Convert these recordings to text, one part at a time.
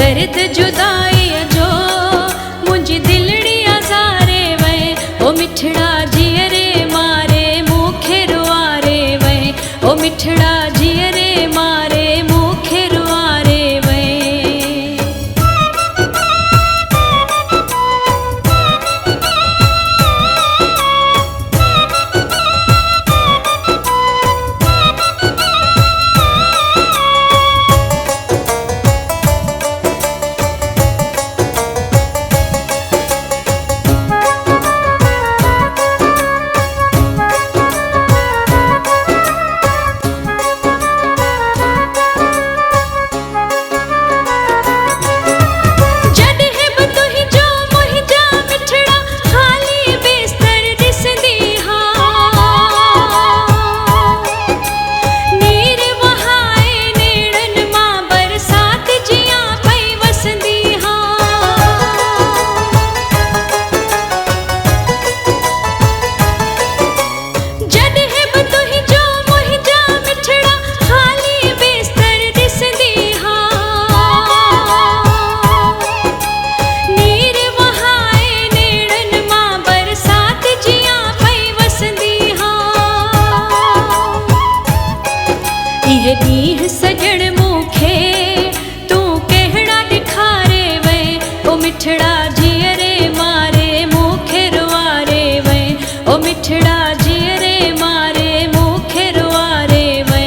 दर्द जुदाई जो मुझी दिलड़ी आजारे वे ओ मिठड़ा जियरे मारे मुखे रुआरे वे ओ मिठड़ा जियरे मारे मुखे रुआरे वे। ये नीह सजण मुखे तू कहड़ा दिखारे वे ओ मिठड़ा जियरे मारे मुखे रुआरे वे ओ मिठड़ा जियरे मारे मुखे रुआरे वे।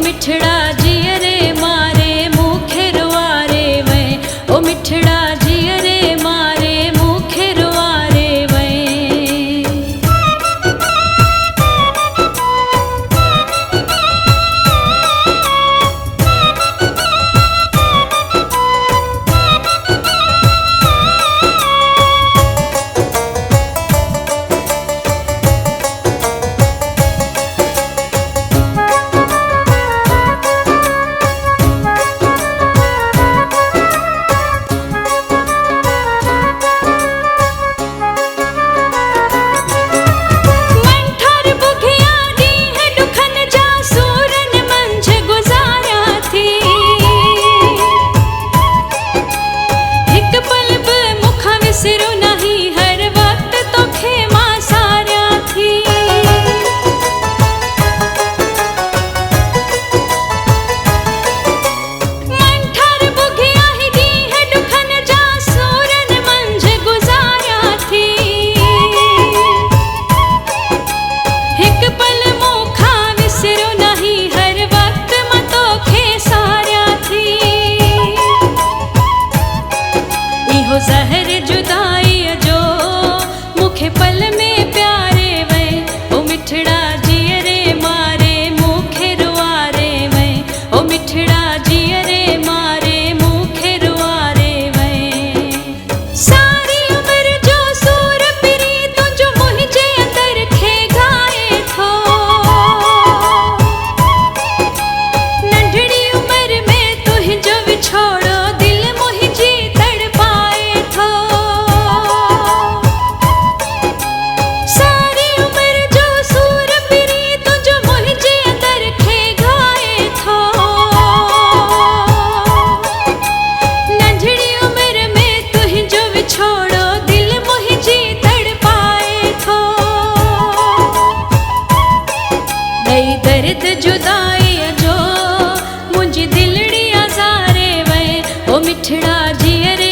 मिठड़ा जियरे मारे मुखे रुआरे वे ओ मिठड़ा जियरे मारे मुखे रुआरे वे। जहर जुदाई जो मुखे पल में प्यारे वे ओ मिठड़ा जियरे मारे मुखे रुआरे वे ओ मिठड़ा जियरे मारे मुखे रुआरे वे। सारी उम्र जो सूर पिरी तुझो मुझे अंदर खे गाए थो नंढड़ी उम्र में तुझो विछोड़ो दिल मुझी तड़पाए थो। है दर्द जुदाई जो मुंहिंजी दिलड़ी आज़ारे वे ओ मिठड़ा जीअरे